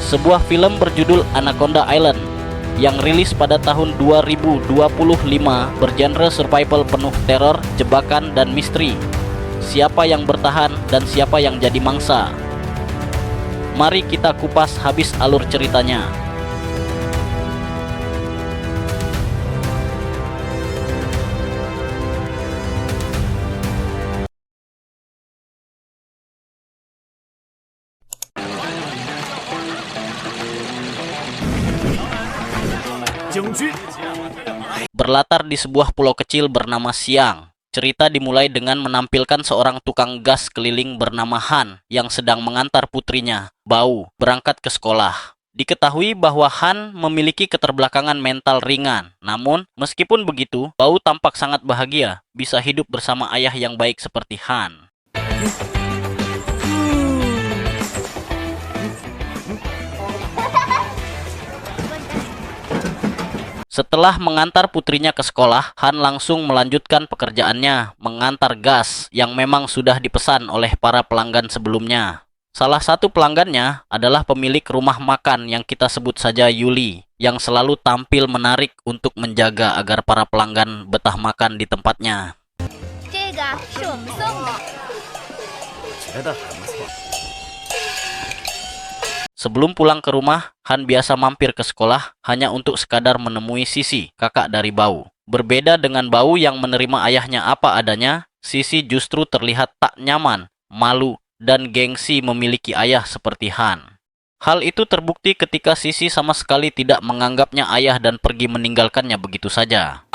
sebuah film berjudul Anaconda Island yang rilis pada tahun 2025 bergenre survival penuh teror, jebakan, dan misteri. Siapa yang bertahan dan siapa yang jadi mangsa? Mari kita kupas habis alur ceritanya. Berlatar di sebuah pulau kecil bernama Siang. Cerita dimulai dengan menampilkan seorang tukang gas keliling bernama Han yang sedang mengantar putrinya, Bau, berangkat ke sekolah. Diketahui bahwa Han memiliki keterbelakangan mental ringan. Namun, meskipun begitu, Bau tampak sangat bahagia bisa hidup bersama ayah yang baik seperti Han. Setelah mengantar putrinya ke sekolah, Han langsung melanjutkan pekerjaannya, mengantar gas yang memang sudah dipesan oleh para pelanggan sebelumnya. Salah satu pelanggannya adalah pemilik rumah makan yang kita sebut saja Yuli, yang selalu tampil menarik untuk menjaga agar para pelanggan betah makan di tempatnya. Sebelum pulang ke rumah, Han biasa mampir ke sekolah hanya untuk sekadar menemui Sisi, kakak dari Bau. Berbeda dengan Bau yang menerima ayahnya apa adanya, Sisi justru terlihat tak nyaman, malu, dan gengsi memiliki ayah seperti Han. Hal itu terbukti ketika Sisi sama sekali tidak menganggapnya ayah dan pergi meninggalkannya begitu saja.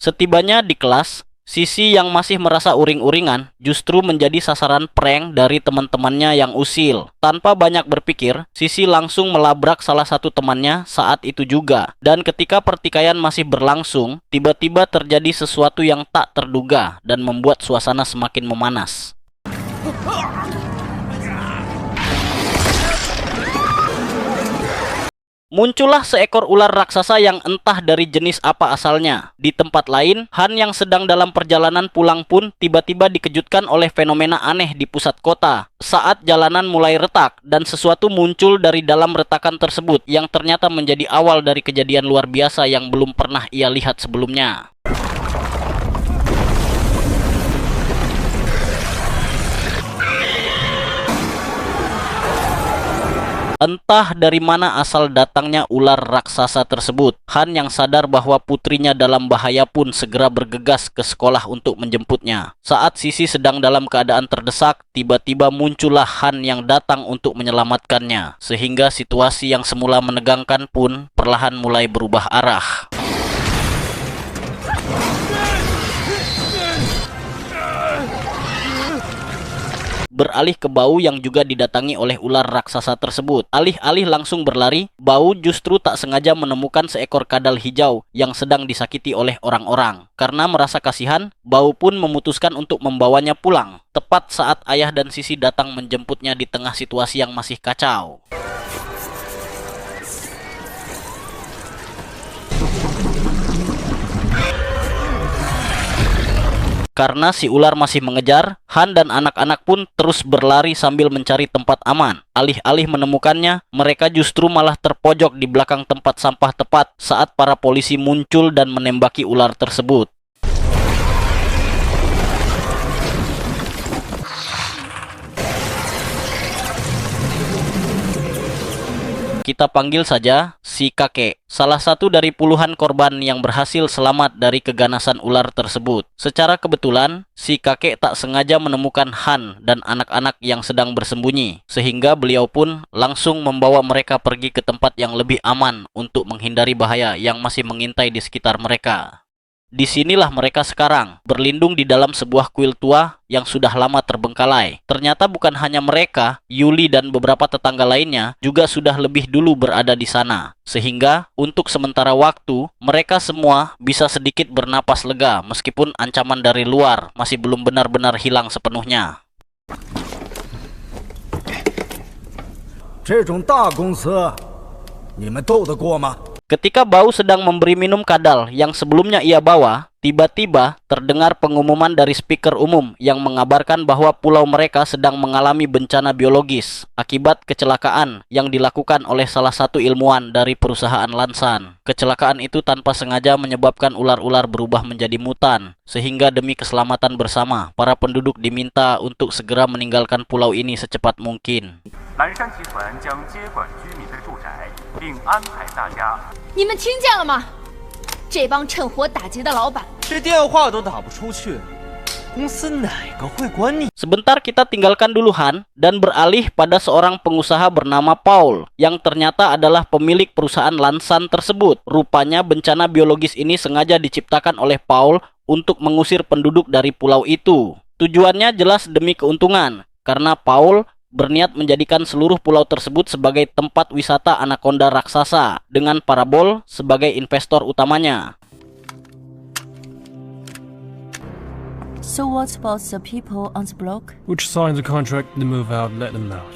Setibanya di kelas, Sisi yang masih merasa uring-uringan justru menjadi sasaran prank dari teman-temannya yang usil. Tanpa banyak berpikir, Sisi langsung melabrak salah satu temannya saat itu juga. Dan ketika pertikaian masih berlangsung, tiba-tiba terjadi sesuatu yang tak terduga dan membuat suasana semakin memanas. Muncullah seekor ular raksasa yang entah dari jenis apa asalnya. Di tempat lain, Han yang sedang dalam perjalanan pulang pun tiba-tiba dikejutkan oleh fenomena aneh di pusat kota. Saat jalanan mulai retak dan sesuatu muncul dari dalam retakan tersebut yang ternyata menjadi awal dari kejadian luar biasa yang belum pernah ia lihat sebelumnya. Entah dari mana asal datangnya ular raksasa tersebut. Han yang sadar bahwa putrinya dalam bahaya pun segera bergegas ke sekolah untuk menjemputnya. Saat Sisi sedang dalam keadaan terdesak, tiba-tiba muncullah Han yang datang untuk menyelamatkannya. Sehingga situasi yang semula menegangkan pun perlahan mulai berubah arah. Beralih ke Bau yang juga didatangi oleh ular raksasa tersebut. Alih-alih langsung berlari, Bau justru tak sengaja menemukan seekor kadal hijau yang sedang disakiti oleh orang-orang. Karena merasa kasihan, Bau pun memutuskan untuk membawanya pulang. Tepat saat ayah dan Sisi datang menjemputnya di tengah situasi yang masih kacau. Karena si ular masih mengejar, Han dan anak-anak pun terus berlari sambil mencari tempat aman. Alih-alih menemukannya, mereka justru malah terpojok di belakang tempat sampah tepat saat para polisi muncul dan menembaki ular tersebut. Kita panggil saja si kakek, salah satu dari puluhan korban yang berhasil selamat dari keganasan ular tersebut. Secara kebetulan, si kakek tak sengaja menemukan Han dan anak-anak yang sedang bersembunyi, sehingga beliau pun langsung membawa mereka pergi ke tempat yang lebih aman untuk menghindari bahaya yang masih mengintai di sekitar mereka. Disinilah mereka sekarang, berlindung di dalam sebuah kuil tua yang sudah lama terbengkalai. Ternyata bukan hanya mereka, Yuli dan beberapa tetangga lainnya juga sudah lebih dulu berada di sana. Sehingga, untuk sementara waktu, mereka semua bisa sedikit bernapas lega meskipun ancaman dari luar masih belum benar-benar hilang sepenuhnya. 这种大公司，你们斗得过吗？ Ketika Bau sedang memberi minum kadal yang sebelumnya ia bawa, Tiba-tiba terdengar pengumuman dari speaker umum yang mengabarkan bahwa pulau mereka sedang mengalami bencana biologis akibat kecelakaan yang dilakukan oleh salah satu ilmuwan dari perusahaan Lansan. Kecelakaan itu tanpa sengaja menyebabkan ular-ular berubah menjadi mutan, sehingga demi keselamatan bersama, para penduduk diminta untuk segera meninggalkan pulau ini secepat mungkin. 蓝山集团将接管居民的住宅，并安排大家。你们听见了吗？这帮趁火打劫的老板，这电话都打不出去，公司哪个会管你？ Sebentar kita tinggalkan dulu Han dan beralih pada seorang pengusaha bernama Paul yang ternyata adalah pemilik perusahaan Lansan tersebut. Rupanya bencana biologis ini sengaja diciptakan oleh Paul untuk mengusir penduduk dari pulau itu. Tujuannya jelas demi keuntungan, karena Paul berniat menjadikan seluruh pulau tersebut sebagai tempat wisata anaconda raksasa dengan Parabol sebagai investor utamanya. So what about the people on the block? Which signed the contract to move out, let them out.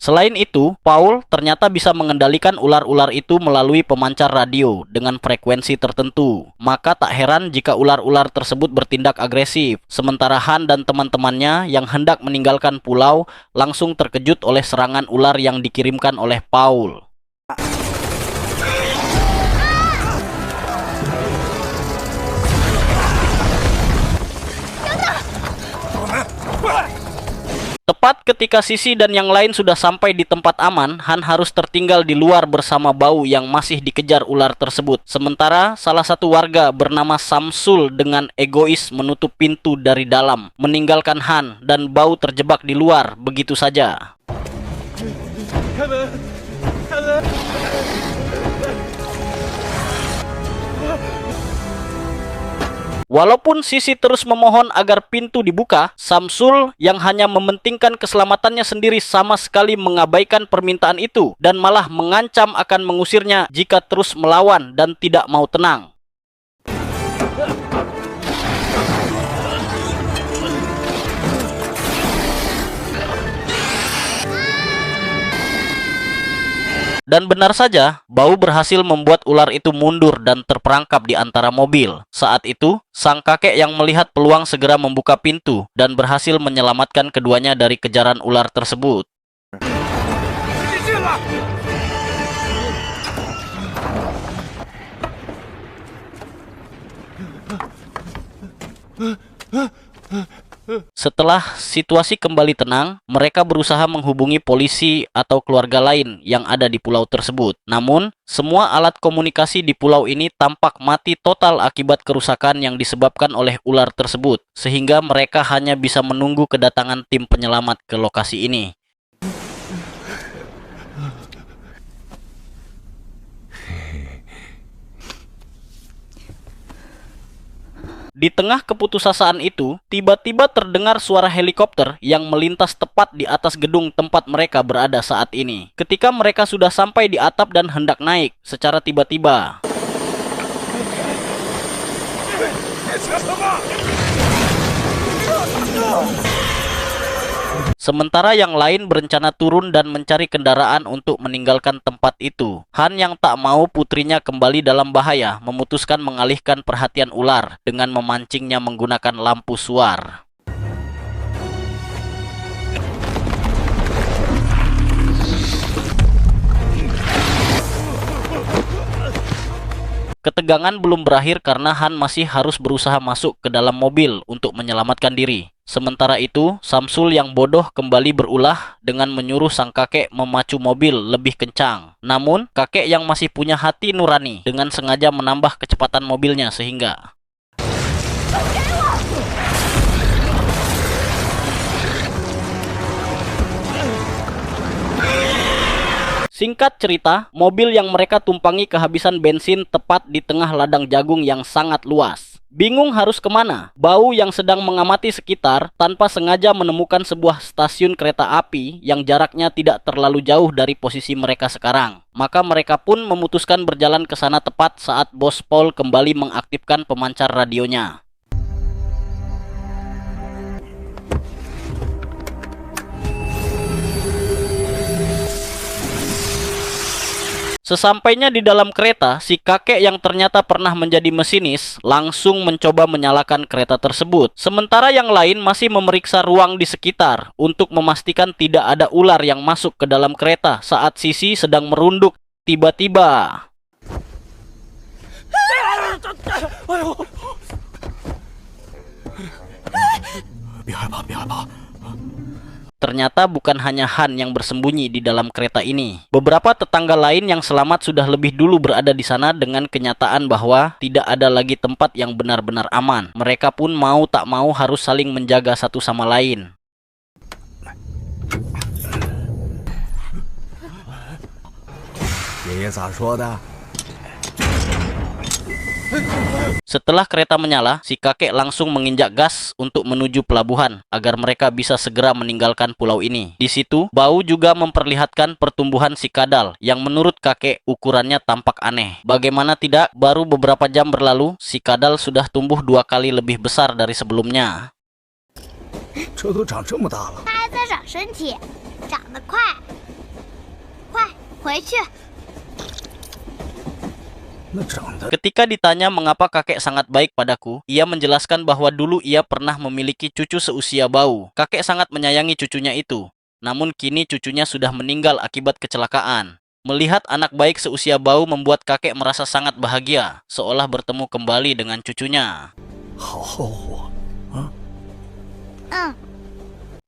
Selain itu, Paul ternyata bisa mengendalikan ular-ular itu melalui pemancar radio dengan frekuensi tertentu. Maka tak heran jika ular-ular tersebut bertindak agresif. Sementara Han dan teman-temannya yang hendak meninggalkan pulau langsung terkejut oleh serangan ular yang dikirimkan oleh Paul. Tepat ketika Sisi dan yang lain sudah sampai di tempat aman, Han harus tertinggal di luar bersama Bau yang masih dikejar ular tersebut. Sementara salah satu warga bernama Samsul dengan egois menutup pintu dari dalam, meninggalkan Han dan Bau terjebak di luar begitu saja. Walaupun Sisi terus memohon agar pintu dibuka, Samsul yang hanya mementingkan keselamatannya sendiri sama sekali mengabaikan permintaan itu dan malah mengancam akan mengusirnya jika terus melawan dan tidak mau tenang. Dan benar saja, Bau berhasil membuat ular itu mundur dan terperangkap di antara mobil. Saat itu, sang kakek yang melihat peluang segera membuka pintu dan berhasil menyelamatkan keduanya dari kejaran ular tersebut. Setelah situasi kembali tenang, mereka berusaha menghubungi polisi atau keluarga lain yang ada di pulau tersebut. Namun, semua alat komunikasi di pulau ini tampak mati total akibat kerusakan yang disebabkan oleh ular tersebut, sehingga mereka hanya bisa menunggu kedatangan tim penyelamat ke lokasi ini. Di tengah keputusasaan itu, tiba-tiba terdengar suara helikopter yang melintas tepat di atas gedung tempat mereka berada saat ini. Ketika mereka sudah sampai di atap dan hendak naik, secara tiba-tiba sementara yang lain berencana turun dan mencari kendaraan untuk meninggalkan tempat itu. Han yang tak mau putrinya kembali dalam bahaya memutuskan mengalihkan perhatian ular dengan memancingnya menggunakan lampu suar. Ketegangan belum berakhir karena Han masih harus berusaha masuk ke dalam mobil untuk menyelamatkan diri. Sementara itu, Samsul yang bodoh kembali berulah dengan menyuruh sang kakek memacu mobil lebih kencang. Namun, kakek yang masih punya hati nurani dengan sengaja menambah kecepatan mobilnya sehingga singkat cerita, mobil yang mereka tumpangi kehabisan bensin tepat di tengah ladang jagung yang sangat luas. Bingung harus kemana, Bau yang sedang mengamati sekitar tanpa sengaja menemukan sebuah stasiun kereta api yang jaraknya tidak terlalu jauh dari posisi mereka sekarang. Maka mereka pun memutuskan berjalan ke sana tepat saat Bos Paul kembali mengaktifkan pemancar radionya. Sesampainya di dalam kereta, si kakek yang ternyata pernah menjadi mesinis langsung mencoba menyalakan kereta tersebut. Sementara yang lain masih memeriksa ruang di sekitar untuk memastikan tidak ada ular yang masuk ke dalam kereta saat Sisi sedang merunduk. Tiba-tiba ternyata bukan hanya Han yang bersembunyi di dalam kereta ini. Beberapa tetangga lain yang selamat sudah lebih dulu berada di sana dengan kenyataan bahwa tidak ada lagi tempat yang benar-benar aman. Mereka pun mau tak mau harus saling menjaga satu sama lain. Setelah kereta menyala, si kakek langsung menginjak gas untuk menuju pelabuhan agar mereka bisa segera meninggalkan pulau ini. Di situ, Bau juga memperlihatkan pertumbuhan si kadal yang menurut kakek ukurannya tampak aneh. Bagaimana tidak, baru beberapa jam berlalu, si kadal sudah tumbuh 2 kali lebih besar dari sebelumnya. 这都长这么大了，它还在长身体，长得快，快回去。 那长得 Ketika ditanya mengapa kakek sangat baik padaku, ia menjelaskan bahwa dulu ia pernah memiliki cucu seusia Bau. Kakek sangat menyayangi cucunya itu. Namun kini cucunya sudah meninggal akibat kecelakaan. Melihat anak baik seusia Bau membuat kakek merasa sangat bahagia, seolah bertemu kembali dengan cucunya. 好后火啊！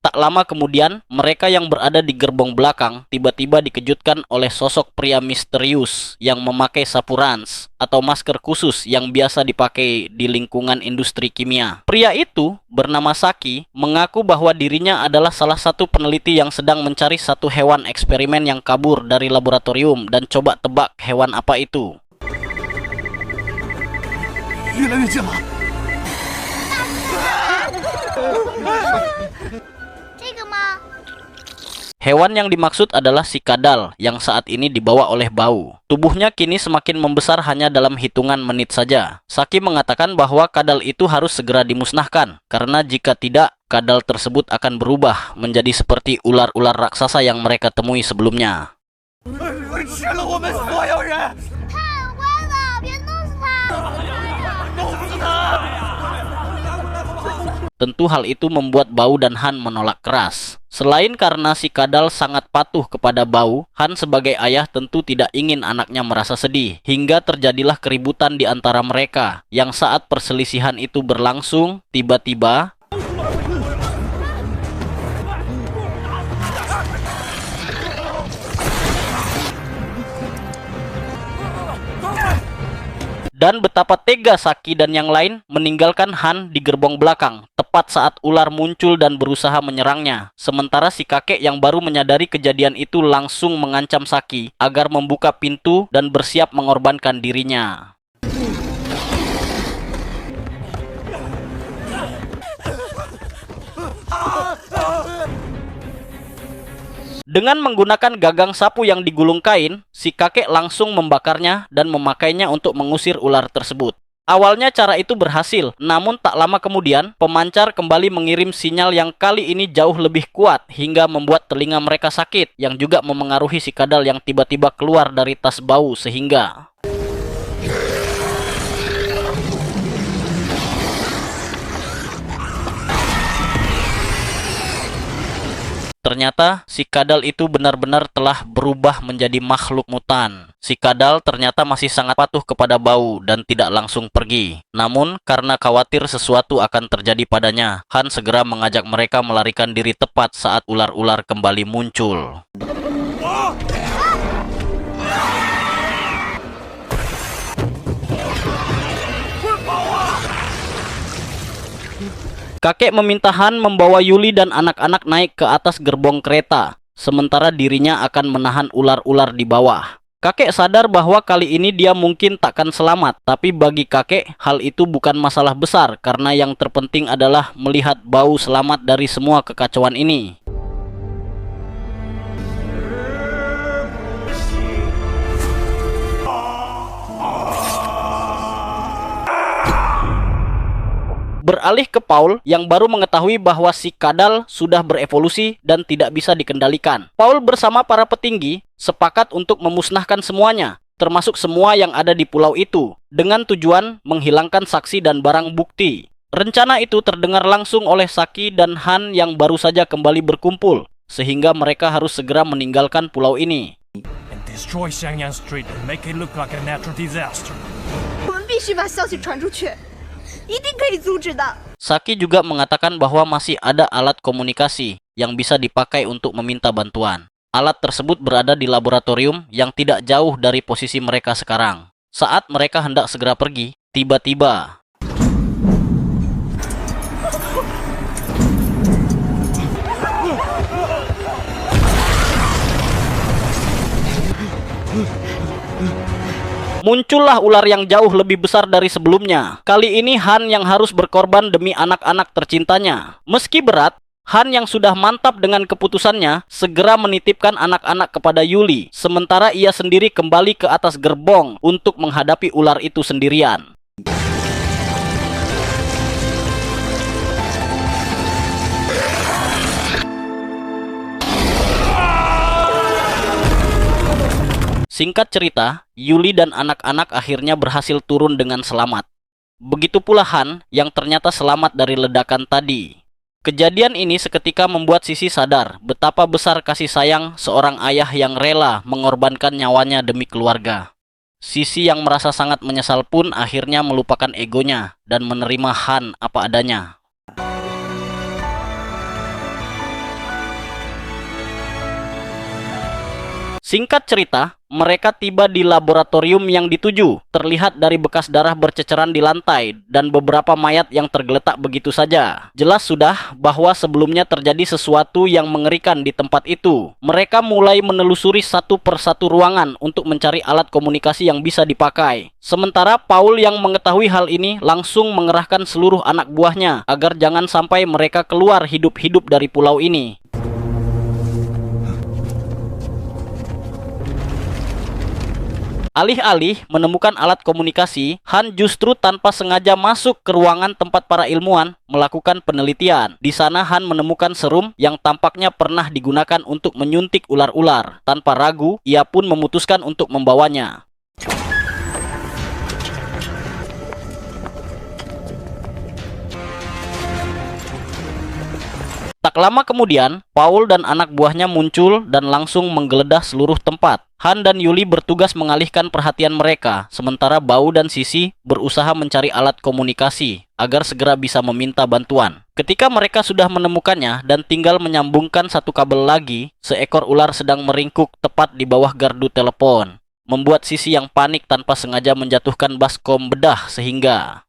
Tak lama kemudian, mereka yang berada di gerbong belakang tiba-tiba dikejutkan oleh sosok pria misterius yang memakai sapu rans atau masker khusus yang biasa dipakai di lingkungan industri kimia. Pria itu, bernama Saki, mengaku bahwa dirinya adalah salah satu peneliti yang sedang mencari satu hewan eksperimen yang kabur dari laboratorium dan coba tebak hewan apa itu. 越来越近了。 这个吗？ Hewan yang dimaksud adalah si kadal yang saat ini dibawa oleh Bau. Tubuhnya kini semakin membesar hanya dalam hitungan menit saja. Saki mengatakan bahwa kadal itu harus segera dimusnahkan, karena jika tidak, kadal tersebut akan berubah menjadi seperti ular-ular raksasa yang mereka temui sebelumnya. 吃了我们所有人！ 太乖了，别弄死它！ Tentu hal itu membuat Bau dan Han menolak keras. Selain karena si kadal sangat patuh kepada Bau, Han sebagai ayah tentu tidak ingin anaknya merasa sedih. Hingga terjadilah keributan di antara mereka, yang saat perselisihan itu berlangsung, tiba-tiba dan betapa tega Saki dan yang lain meninggalkan Han di gerbong belakang tepat saat ular muncul dan berusaha menyerangnya. Sementara si kakek yang baru menyadari kejadian itu langsung mengancam Saki agar membuka pintu dan bersiap mengorbankan dirinya. Dengan menggunakan gagang sapu yang digulung kain, si kakek langsung membakarnya dan memakainya untuk mengusir ular tersebut. Awalnya cara itu berhasil, namun tak lama kemudian pemancar kembali mengirim sinyal yang kali ini jauh lebih kuat hingga membuat telinga mereka sakit, yang juga memengaruhi si kadal yang tiba-tiba keluar dari tas Bau sehingga ternyata si kadal itu benar-benar telah berubah menjadi makhluk mutan. Si kadal ternyata masih sangat patuh kepada Bau dan tidak langsung pergi. Namun karena khawatir sesuatu akan terjadi padanya, Han segera mengajak mereka melarikan diri tepat saat ular-ular kembali muncul. Kakek meminta Han membawa Yuli dan anak-anak naik ke atas gerbong kereta, sementara dirinya akan menahan ular-ular di bawah. Kakek sadar bahwa kali ini dia mungkin takkan selamat, tapi bagi kakek hal itu bukan masalah besar karena yang terpenting adalah melihat Bau selamat dari semua kekacauan ini. Beralih ke Paul yang baru mengetahui bahwa si kadal sudah berevolusi dan tidak bisa dikendalikan. Paul bersama para petinggi sepakat untuk memusnahkan semuanya, termasuk semua yang ada di pulau itu, dengan tujuan menghilangkan saksi dan barang bukti. Rencana itu terdengar langsung oleh Saki dan Han yang baru saja kembali berkumpul, sehingga mereka harus segera meninggalkan pulau ini. And destroy Xiangyang Street and make it look like a natural disaster. 我们必须把消息传出去，一定可以阻止的。 Saki juga mengatakan bahwa masih ada alat komunikasi yang bisa dipakai untuk meminta bantuan. Alat tersebut berada di laboratorium yang tidak jauh dari posisi mereka sekarang. Saat mereka hendak segera pergi, tiba-tiba muncullah ular yang jauh lebih besar dari sebelumnya. Kali ini Han yang harus berkorban demi anak-anak tercintanya. Meski berat, Han yang sudah mantap dengan keputusannya segera menitipkan anak-anak kepada Yuli, sementara ia sendiri kembali ke atas gerbong untuk menghadapi ular itu sendirian. Singkat cerita, Yuli dan anak-anak akhirnya berhasil turun dengan selamat. Begitu pula Han yang ternyata selamat dari ledakan tadi. Kejadian ini seketika membuat Sisi sadar betapa besar kasih sayang seorang ayah yang rela mengorbankan nyawanya demi keluarga. Sisi yang merasa sangat menyesal pun akhirnya melupakan egonya dan menerima Han apa adanya. Singkat cerita, mereka tiba di laboratorium yang dituju. Terlihat dari bekas darah berceceran di lantai dan beberapa mayat yang tergeletak begitu saja. Jelas sudah bahwa sebelumnya terjadi sesuatu yang mengerikan di tempat itu. Mereka mulai menelusuri satu persatu ruangan untuk mencari alat komunikasi yang bisa dipakai. Sementara Paul yang mengetahui hal ini langsung mengerahkan seluruh anak buahnya agar jangan sampai mereka keluar hidup-hidup dari pulau ini. Alih-alih menemukan alat komunikasi, Han justru tanpa sengaja masuk ke ruangan tempat para ilmuwan melakukan penelitian. Di sana Han menemukan serum yang tampaknya pernah digunakan untuk menyuntik ular-ular. Tanpa ragu, ia pun memutuskan untuk membawanya. Tak lama kemudian, Paul dan anak buahnya muncul dan langsung menggeledah seluruh tempat. Han dan Yuli bertugas mengalihkan perhatian mereka, sementara Bau dan Sisi berusaha mencari alat komunikasi agar segera bisa meminta bantuan. Ketika mereka sudah menemukannya dan tinggal menyambungkan satu kabel lagi, seekor ular sedang meringkuk tepat di bawah gardu telepon, membuat Sisi yang panik tanpa sengaja menjatuhkan baskom bedah sehingga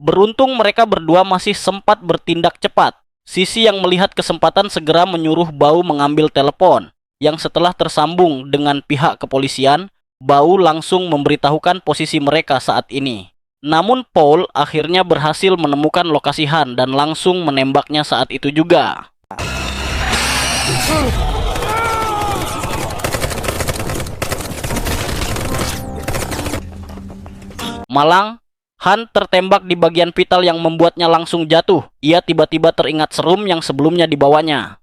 beruntung mereka berdua masih sempat bertindak cepat. Sisi yang melihat kesempatan segera menyuruh Bau mengambil telepon, yang setelah tersambung dengan pihak kepolisian, Bau langsung memberitahukan posisi mereka saat ini. Namun Paul akhirnya berhasil menemukan lokasi Han dan langsung menembaknya saat itu juga. Malang, Han tertembak di bagian vital yang membuatnya langsung jatuh. Ia tiba-tiba teringat serum yang sebelumnya dibawanya.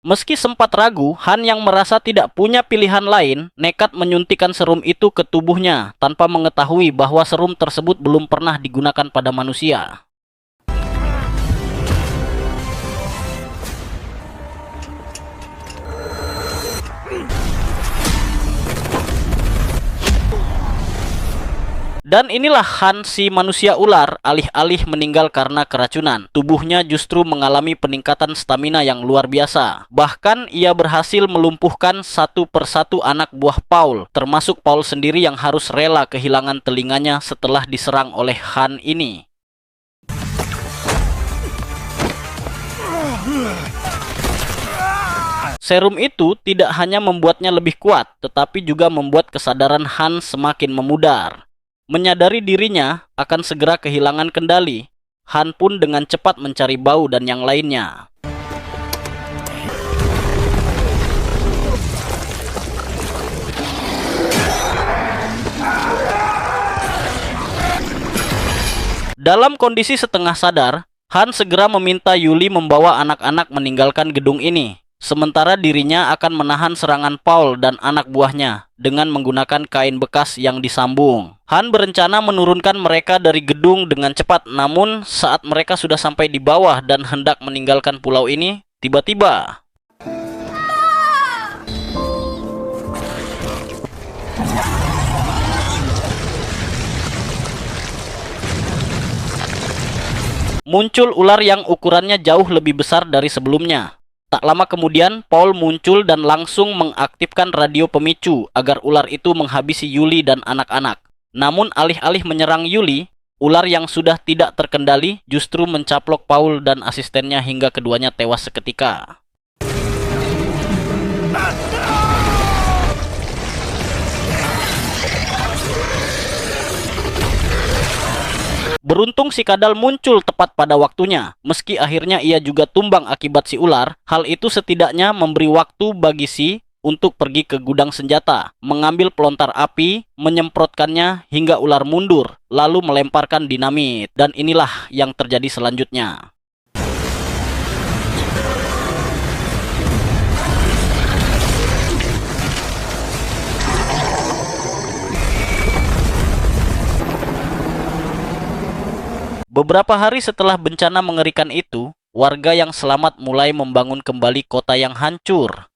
Meski sempat ragu, Han yang merasa tidak punya pilihan lain, nekat menyuntikkan serum itu ke tubuhnya tanpa mengetahui bahwa serum tersebut belum pernah digunakan pada manusia. Dan inilah Han si manusia ular, alih-alih meninggal karena keracunan, tubuhnya justru mengalami peningkatan stamina yang luar biasa. Bahkan ia berhasil melumpuhkan satu persatu anak buah Paul, termasuk Paul sendiri yang harus rela kehilangan telinganya setelah diserang oleh Han ini. Serum itu tidak hanya membuatnya lebih kuat, tetapi juga membuat kesadaran Han semakin memudar. Menyadari dirinya akan segera kehilangan kendali, Han pun dengan cepat mencari Bau dan yang lainnya. Dalam kondisi setengah sadar, Han segera meminta Yuli membawa anak-anak meninggalkan gedung ini. Sementara dirinya akan menahan serangan Paul dan anak buahnya dengan menggunakan kain bekas yang disambung. Han berencana menurunkan mereka dari gedung dengan cepat, namun saat mereka sudah sampai di bawah dan hendak meninggalkan pulau ini, tiba-tiba muncul ular yang ukurannya jauh lebih besar dari sebelumnya. Tak lama kemudian, Paul muncul dan langsung mengaktifkan radio pemicu agar ular itu menghabisi Yuli dan anak-anak. Namun alih-alih menyerang Yuli, ular yang sudah tidak terkendali justru mencaplok Paul dan asistennya hingga keduanya tewas seketika. Beruntung si kadal muncul tepat pada waktunya. Meski akhirnya ia juga tumbang akibat si ular, hal itu setidaknya memberi waktu bagi si untuk pergi ke gudang senjata, mengambil pelontar api, menyemprotkannya hingga ular mundur, lalu melemparkan dinamit. Dan inilah yang terjadi selanjutnya. Beberapa hari setelah bencana mengerikan itu, warga yang selamat mulai membangun kembali kota yang hancur.